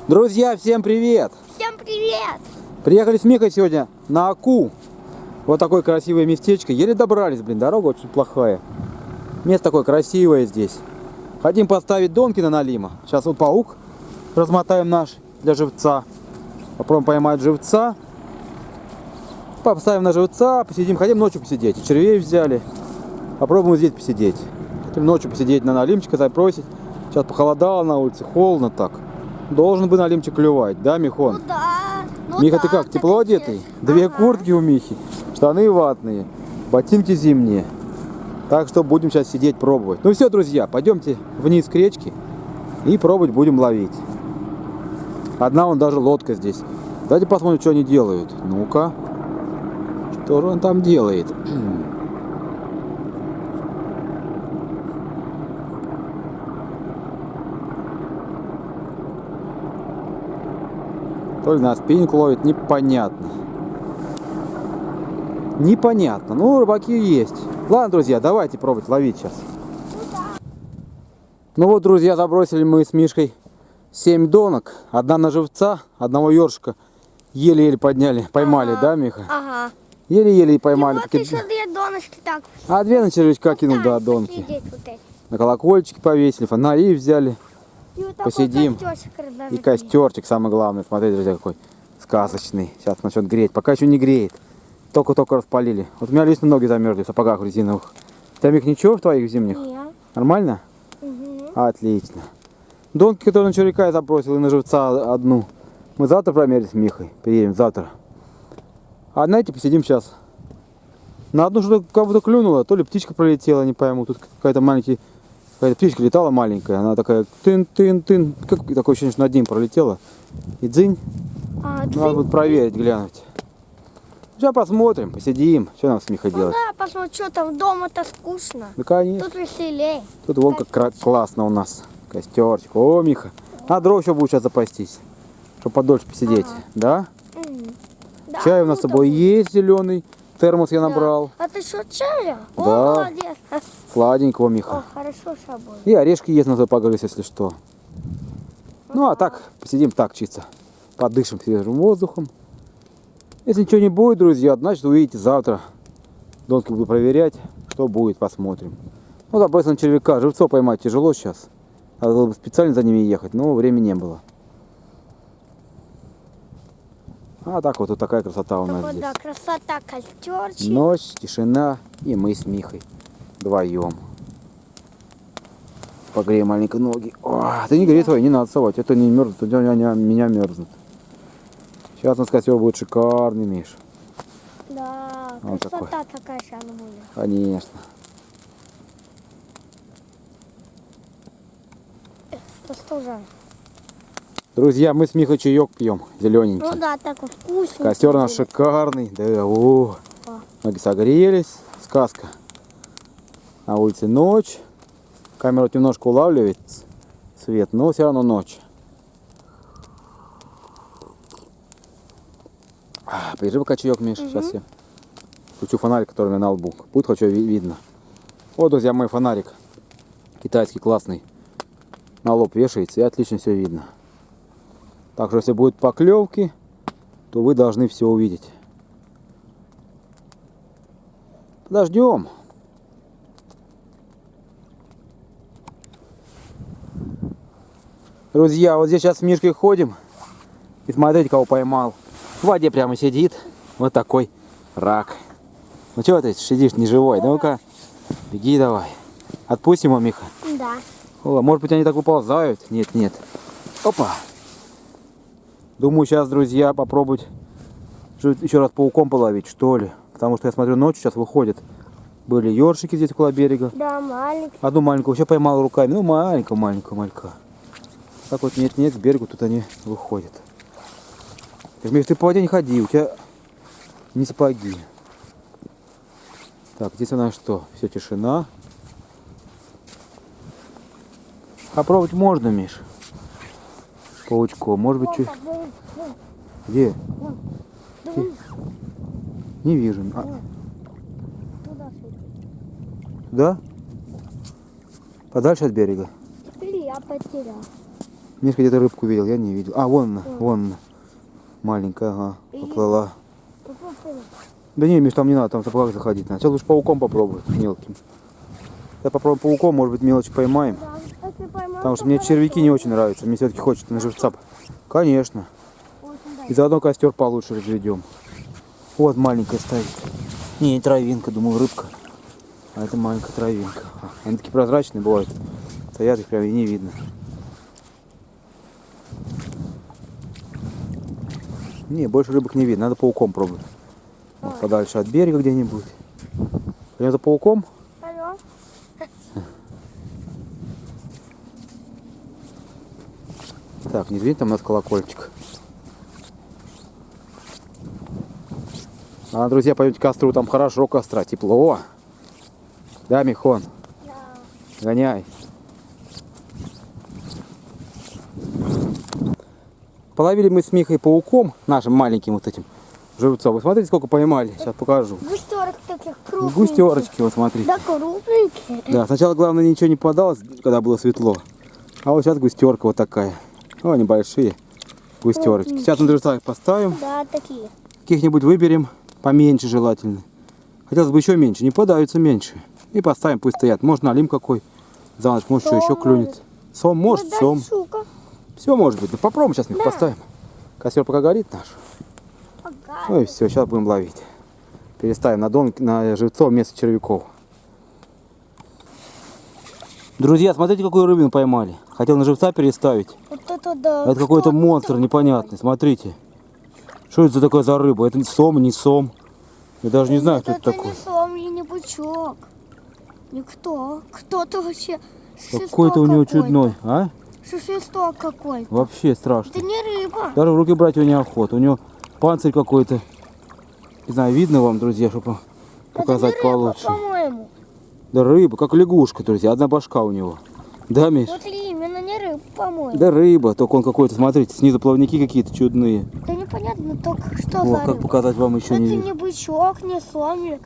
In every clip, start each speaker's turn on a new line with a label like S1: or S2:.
S1: Друзья, всем привет!
S2: Всем привет!
S1: Приехали с Михой сегодня на Аку. Вот такое красивое местечко. Еле добрались, блин, дорога очень плохая. Место такое красивое здесь. Хотим поставить донки на налима. Сейчас вот паук размотаем наш для живца. Попробуем поймать живца. Поставим на живца, посидим. Хотим ночью посидеть. И червей взяли. Попробуем здесь посидеть. Хотим ночью посидеть на налимчика, запросить. Сейчас похолодало на улице, холодно так. Должен бы налимчик клювать, да, Михон?
S2: Ну да. Ну
S1: Миха,
S2: да,
S1: ты как,
S2: так
S1: тепло
S2: интересно.
S1: одетый? Две
S2: Ага.
S1: куртки у Михи, штаны ватные, ботинки зимние. Так что будем сейчас сидеть пробовать. Ну все, друзья, пойдемте вниз к речке и пробовать будем ловить. Одна вон даже лодка здесь. Давайте посмотрим, что они делают. Ну-ка, что же он там делает? То ли на спиннинг ловит, непонятно. Непонятно. Ну, рыбаки есть. Ладно, друзья, давайте пробовать ловить сейчас. Ну вот, друзья, забросили мы с Мишкой 7 донок. Одна на живца, одного ёршика. Еле-еле подняли, поймали, да, Миха?
S2: Ага.
S1: Еле-еле и
S2: И
S1: поймали.
S2: вот еще две донышки так.
S1: А две на червячка кинул, да,
S2: Так,
S1: донки.
S2: посидеть вот эти.
S1: На колокольчики повесили, фонари взяли.
S2: И вот такой
S1: Посидим.
S2: костёрчик разожгли.
S1: И костерчик, самое главное. Смотрите, друзья, какой сказочный. Сейчас начнет греть. Пока еще не греет. Только-только распалили. Вот у меня лично ноги замерзли в сапогах резиновых. Там их ничего в твоих зимних?
S2: Нет.
S1: Нормально?
S2: Угу.
S1: Отлично. Донки, которые на червяка я забросил, и на живца одну. Мы завтра промерим с Михой. Приедем завтра. А знаете, посидим сейчас. На одну что-то как будто клюнуло. То ли птичка пролетела, не пойму. Тут какая-то птичка летала маленькая. Она такая тын-тын-тын. Как такое ощущение, что над ним пролетела. И дзынь. Надо будет проверить, глянуть. Сейчас посмотрим, посидим. Что нам с Михой делать?
S2: Да, посмотри, что там дома-то скучно.
S1: Да, конечно.
S2: Тут веселей.
S1: Тут вон как классно у нас. Костерчик. О, Миха. А дров еще будет сейчас запастись. Чтобы подольше посидеть.
S2: Ага.
S1: Да?
S2: Да,
S1: Чай у нас с
S2: круто
S1: собой
S2: будет.
S1: есть зеленый. Термос я
S2: Да.
S1: набрал.
S2: А ты что, чая?
S1: Да.
S2: О, молодец.
S1: Сладенького,
S2: О,
S1: Миха.
S2: хорошо с собой.
S1: И орешки есть на то погрыз, если что. Ну а так, посидим так чисто. Подышим свежим воздухом. Если ничего не будет, друзья, значит увидите завтра. Донки буду проверять, что будет, посмотрим. Ну, забросил на червяка. Живцов поймать тяжело сейчас. Надо было бы специально за ними ехать, но времени не было. А так вот такая красота у нас
S2: Вот,
S1: здесь.
S2: да, красота, костерчик.
S1: Ночь, тишина и мы с Михой вдвоем. Погреем маленько ноги. О, ты не грей твои, не надо совать. Это не мерзнут, у меня мерзнут. Сейчас у нас костер будет шикарный, Миш.
S2: Да,
S1: Вот
S2: красота такая сейчас будет.
S1: Конечно.
S2: Постужай.
S1: Друзья, мы с Михой чаек пьем, зелененький.
S2: Ну да, такой вкусный.
S1: Костер у нас шикарный. Да, о. Ноги согрелись. Сказка. На улице ночь. Камера вот немножко улавливает свет, но все равно ночь. Прижи пока чаек, Миш. Сейчас я включу фонарик, который у меня на лбу. Будет хоть что видно. Вот, друзья, мой фонарик. Китайский, классный. На лоб вешается и отлично все видно. Так что, если будут поклевки, то вы должны все увидеть. Подождем. Друзья, вот здесь сейчас с Мишкой ходим. И смотрите, кого поймал. В воде прямо сидит. Вот такой рак. Ну чего ты сидишь не живой? Ну-ка, беги давай. Отпустим его, Миха.
S2: Да.
S1: О, может быть, они так уползают? Нет, нет. Опа. Думаю, сейчас, друзья, попробовать еще раз пауком половить, что ли. Потому что я смотрю, ночью сейчас выходят. Были ёршики здесь около берега.
S2: Да, маленький.
S1: Одну маленькую еще поймал руками. Ну, маленькую. Так вот, нет, к берегу тут они выходят. Миш, ты по воде не ходи, у тебя не сапоги. Так, здесь у нас что? Все, тишина. Попробовать можно, Миш. Паучком. Может быть, чуть... Где? Где? Не вижу.
S2: Туда сюда.
S1: Да? Подальше от берега.
S2: Или я потерял.
S1: Мишка где-то рыбку видел, я не видел. А, вон она, вон она. Маленькая, ага, поплыла. Да не, Миш, там не надо, там в сапогах заходить надо. Сейчас лучше пауком попробовать, мелким. Я попробую пауком, может быть, мелочь поймаем. Потому что мне червяки не очень нравятся. Мне все-таки хочется на живца. Конечно. И заодно костер получше разведем. Вот маленькая стоит. Не травинка, думал, рыбка. А это маленькая травинка. Они такие прозрачные бывают. Стоят, их прям и не видно. Не, больше рыбок не видно. Надо пауком пробовать. Вот, подальше от берега где-нибудь. Пойдем за пауком.
S2: Алло.
S1: Так, не звень там у нас колокольчик. А, друзья, пойдемте к костру, там хорошо костра, тепло. Да, Михон?
S2: Да.
S1: Гоняй. Половили мы с Михой пауком, нашим маленьким вот этим живцом. Вы смотрите, сколько поймали. Сейчас покажу.
S2: Густерок таких крупных.
S1: Густерочки, вот смотрите.
S2: Да, крупненькие.
S1: Да, сначала, главное, ничего не попадалось, когда было светло. А вот сейчас густерка вот такая. О, небольшие густерочки. Сейчас на живца их поставим.
S2: Да, такие.
S1: Каких-нибудь выберем, поменьше желательно. Хотелось бы еще меньше, не подаются меньше. И поставим, пусть стоят. Может, налим какой. За ночь, может, что еще
S2: Сом
S1: клюнет.
S2: может.
S1: Сом, может,
S2: Ну, да,
S1: сом.
S2: щука.
S1: Все может быть. Да попробуем сейчас их
S2: Да.
S1: поставим. Костер пока горит наш.
S2: Ага.
S1: Ну и все, сейчас будем ловить. Переставим на дон, на живцов вместо червяков. Друзья, смотрите, какую рыбину поймали. Хотел на живца переставить.
S2: Вот это да.
S1: Это какой-то
S2: Что
S1: монстр
S2: это?
S1: непонятный. Смотрите. Что это за такая за рыба? Это не сом, не сом. Я даже не знаю, кто это такой.
S2: не сом и не бычок. Никто. Кто-то вообще.
S1: Какой-то у него чудной, а?
S2: Свисток какой-то.
S1: Вообще страшно.
S2: Это не рыба.
S1: Даже в руки брать его неохота. У него панцирь какой-то. Не знаю, видно вам, друзья, чтобы показать
S2: это не рыба,
S1: получше.
S2: по-моему.
S1: Да рыба, как лягушка, друзья. Одна башка у него. Да, Миш?
S2: Вот именно не рыба, по-моему.
S1: Да рыба, только он какой-то, смотрите, снизу плавники какие-то чудные.
S2: Да непонятно только, что
S1: О,
S2: за
S1: как
S2: рыба.
S1: показать вам еще
S2: Это
S1: не
S2: не
S1: вижу.
S2: бычок, не сомик.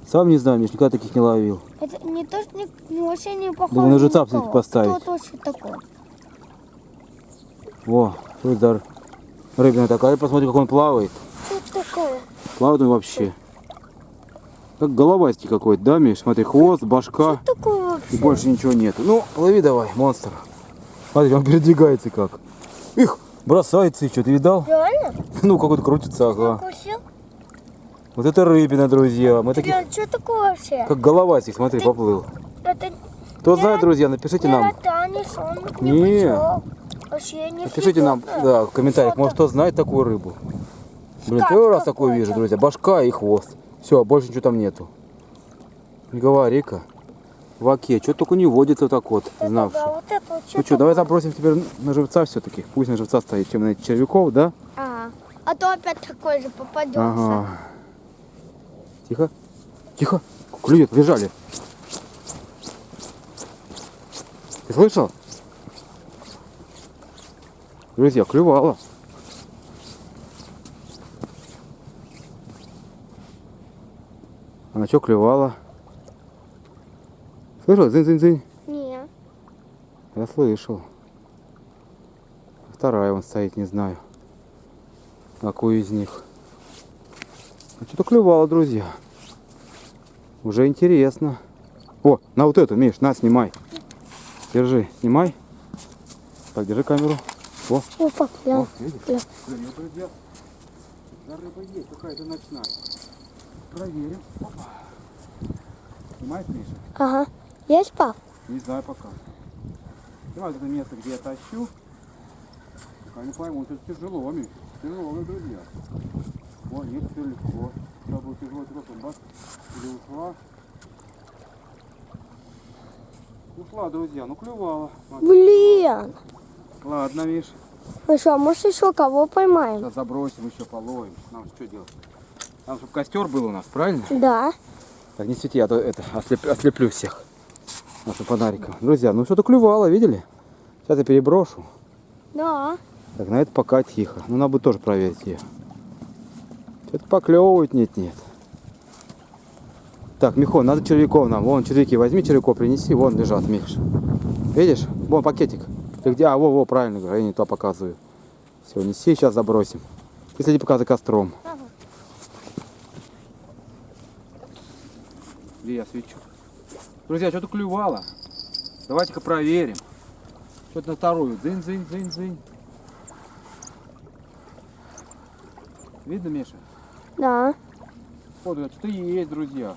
S1: Сам не знаю, Миш, никогда таких не ловил.
S2: Это не то, что вообще не похоже.
S1: Думаю, на живца
S2: на никого.
S1: все-таки поставить.
S2: Кто вообще такой?
S1: Во, что это за рыбина такая? Посмотри, как он плавает.
S2: Что такое?
S1: Плавает он вообще. Как головастик какой-то, да, Миш? Смотри, хвост, башка.
S2: Что такое вообще?
S1: И больше ничего нету. Ну, лови давай, монстр. Смотри, он передвигается как. Их, бросается и что, ты видал?
S2: Реально?
S1: Ну, какой-то крутится, ага.
S2: Укусил?
S1: Вот это рыбина, друзья. Мы таких,
S2: Блин, что такое вообще?
S1: как головастик, смотри, поплыл.
S2: Это
S1: Кто знает, друзья, напишите
S2: не
S1: нам.
S2: рота, не сомик, не
S1: Не.
S2: бычок. Вообще не
S1: Напишите нам,
S2: фигурка.
S1: да, в комментариях,
S2: Что-то.
S1: может, кто знает такую рыбу. Блин,
S2: Скат
S1: первый раз такую
S2: какой-то.
S1: вижу, друзья. Башка и хвост. Все, больше ничего там нету. Не говори-ка. В оке, что только не водится так вот,
S2: Это
S1: знавший.
S2: да, вот это вот
S1: Ну что, давай запросим теперь на живца все-таки. Пусть на живца стоит, чем на этих червяков, да?
S2: А то опять такой же попадется.
S1: Ага. Тихо. Тихо. Клюет, бежали. Ты слышал? Друзья, клювало. Она что клювала? Слышал? Зынь-зынь-зынь.
S2: Не.
S1: Я слышал. Вторая вон стоит, не знаю. Какую из них. А что-то клювало, друзья. Уже интересно. О, на вот эту, Миш, на, снимай. Держи, снимай. Так, держи камеру. О,
S2: Опа, я.
S1: видишь?
S2: Я.
S1: Привет, друзья. Да, рыба есть, какая-то ночная. Проверим. Опа. Снимает, Миша?
S2: Ага. Есть, пап?
S1: Не знаю пока. Снимай это место, где я тащу. Пока не пойму, это тяжело, Миш. Тяжело, друзья. О, нет, все легко. Сейчас будет тяжело, просто бац. Или ушла. Ушла, друзья, ну клювала. Смотри.
S2: Блин.
S1: Ладно, Миш.
S2: Ну что, может еще кого поймаем?
S1: Сейчас забросим, еще половим. Нам что делать? Нам, чтобы костер был у нас, правильно?
S2: Да.
S1: Так, не свети, а то это, ослеплю всех нашим фонариком. Друзья, ну что-то клювало, видели? Сейчас я переброшу.
S2: Да.
S1: Так, на это пока тихо. Ну, надо будет тоже проверить ее. Что-то поклевывает, нет. Так, Михон, надо червяков нам. Вон червяки, возьми червяков, принеси. Вон лежат, Миш. Видишь? Вон пакетик. Ты где? А, во, правильно говорю, я не то показываю. Все, неси, сейчас забросим. Ты следи пока за костром.
S2: Ага.
S1: Где я свечу? Друзья, что-то клювало. Давайте-ка проверим. Что-то на вторую. Дзынь. Видно, Миша?
S2: Да.
S1: Вот, что-то есть, друзья.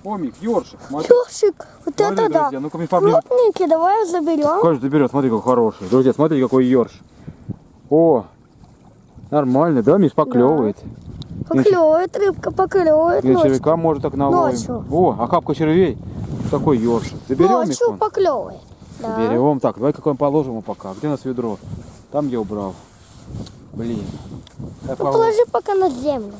S1: О, Мих, ёршик. Смотри,
S2: Ёршик, вот
S1: смотри,
S2: это да.
S1: друзья, ну-ка, Миш, поближе.
S2: Крупненький, давай заберем.
S1: Кажется, берет, смотри, какой хороший. Друзья, смотри, какой ёрш. О, нормально, да, Миш, поклевывает.
S2: Поклевывает, рыбка поклевывает
S1: Я
S2: ночью.
S1: червяка может так наловим.
S2: Ночью.
S1: О, охапка червей. Такой ёрш. Заберем,
S2: Ночью
S1: Михон?
S2: поклевывает. Да.
S1: Берем. Так, давай какой положим его пока. Где у нас ведро? Там я убрал. Блин.
S2: Ну, положи пока на землю.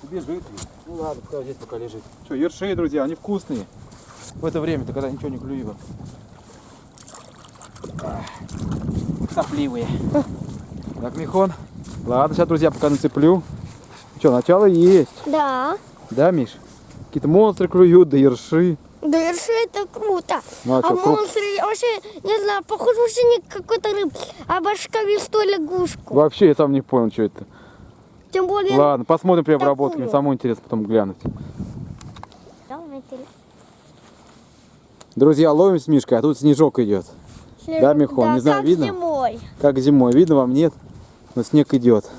S1: Бежит. Ну ладно, пускай здесь пока лежит. Что, ерши, друзья, они вкусные. В это время-то, когда ничего не клюет. Сопливые. Так, Михон. Ладно, сейчас, друзья, пока нацеплю. Что, начало есть.
S2: Да.
S1: Да, Миш? Какие-то монстры клюют, да ерши.
S2: Да ерши это круто.
S1: Ну, а что,
S2: монстры вообще, не знаю, похож вообще не какой-то рыб, а башковистую лягушку.
S1: Вообще я сам не понял, что это.
S2: Тем более...
S1: Ладно, посмотрим при обработке. Мне
S2: такую.
S1: самому интересно потом глянуть.
S2: Да, на теле-
S1: Друзья, ловим с Мишкой, а тут снежок идет. Да, Михон, не знаю,
S2: как
S1: видно?
S2: зимой.
S1: Как зимой. Видно вам, нет? Но снег идет.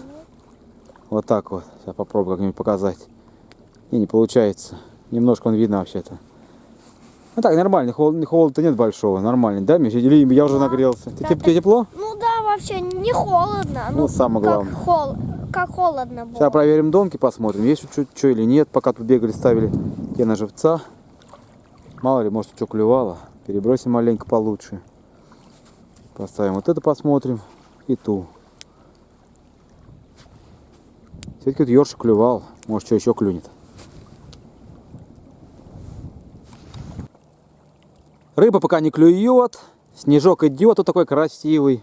S1: Вот так вот. Сейчас попробую как-нибудь показать. Не получается. Немножко он видно вообще-то. Ну так, нормально. Холода нет большого. Нормально. Да, Миша? Или я уже нагрелся?
S2: Да,
S1: Тебе тепло?
S2: Ну да, вообще не холодно.
S1: Ну, самое главное.
S2: Как холодно было.
S1: Сейчас проверим донки, посмотрим, есть чуть что или нет. Пока тут бегали, ставили те на живца. Мало ли, может, что клювало. Перебросим маленько получше. Поставим вот это, посмотрим. И ту. Все-таки тут ёршик клювал. Может, что еще клюнет. Рыба пока не клюет. Снежок идет, вот такой красивый.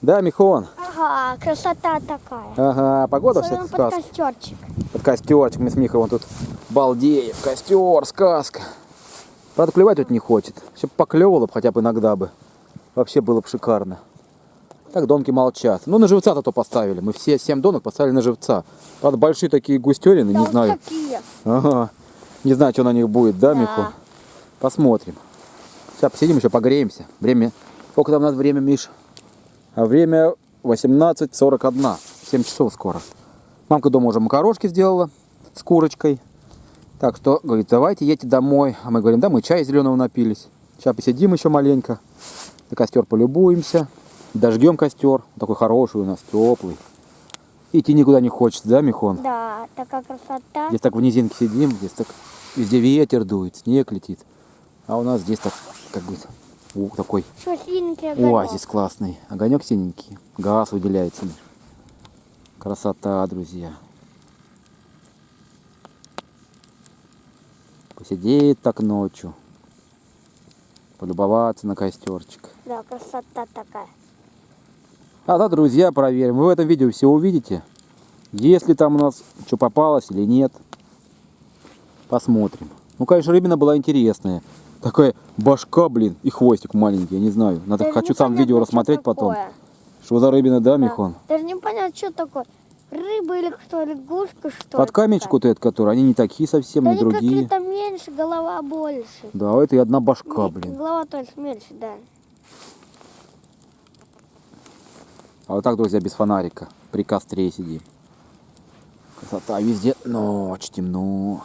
S1: Да, Михон?
S2: Ага, красота такая.
S1: Ага, погода
S2: Особенно
S1: вся
S2: под
S1: сказка.
S2: костерчик.
S1: Под костерчик. Мы с Михой вон тут балдеем. Костер, сказка. Правда, клевать тут не хочет. Если бы поклевало бы хотя бы иногда бы. Вообще было бы шикарно. Так донки молчат. Ну, на живца-то то поставили. Мы все 7 донок поставили на живца. Правда, большие такие густерины,
S2: Да,
S1: не
S2: вот
S1: знаю.
S2: такие.
S1: Ага. Не знаю, что на них будет, да,
S2: Да.
S1: Михо? Посмотрим. Сейчас посидим, еще погреемся. Время... Сколько там у нас время, Миш? А время 18:41. 7 часов скоро. Мамка дома уже макарошки сделала с курочкой. Так что, говорит, давайте едьте домой. А мы говорим, да, мы чая зеленого напились. Сейчас посидим еще маленько. На костер полюбуемся. Дожгем костер. Такой хороший у нас, теплый. Идти никуда не хочется, да, Михон?
S2: Да, такая красота.
S1: Здесь так в низинке сидим, здесь так везде ветер дует, снег летит. А у нас здесь так, как бы, такой
S2: Что синенький огонек.
S1: оазис классный. Огонек синенький, газ выделяется. Миш. Красота, друзья. Посидеть так ночью. Полюбоваться на костерчик.
S2: Да, красота такая.
S1: А да, друзья, проверим. Вы в этом видео все увидите. Если там у нас что попалось или нет. Посмотрим. Ну, конечно, рыбина была интересная. Такая башка, блин, и хвостик маленький, я не знаю. Надо,
S2: Даже
S1: хочу сам
S2: непонятно,
S1: видео
S2: что
S1: рассмотреть потом.
S2: такое.
S1: Что за рыбина, да,
S2: Да.
S1: Михон?
S2: Даже не понятно, что такое. Рыба или кто, лягушка, что
S1: Под
S2: ли,
S1: камечку
S2: такая?
S1: вот этот, который, они не такие совсем,
S2: Да
S1: не
S2: они
S1: другие.
S2: какие-то меньше, голова больше.
S1: Да, это и одна башка,
S2: Нет,
S1: блин.
S2: голова тоже меньше, да.
S1: А вот так, друзья, без фонарика. При костре сидим. Красота везде. Ночь, темно.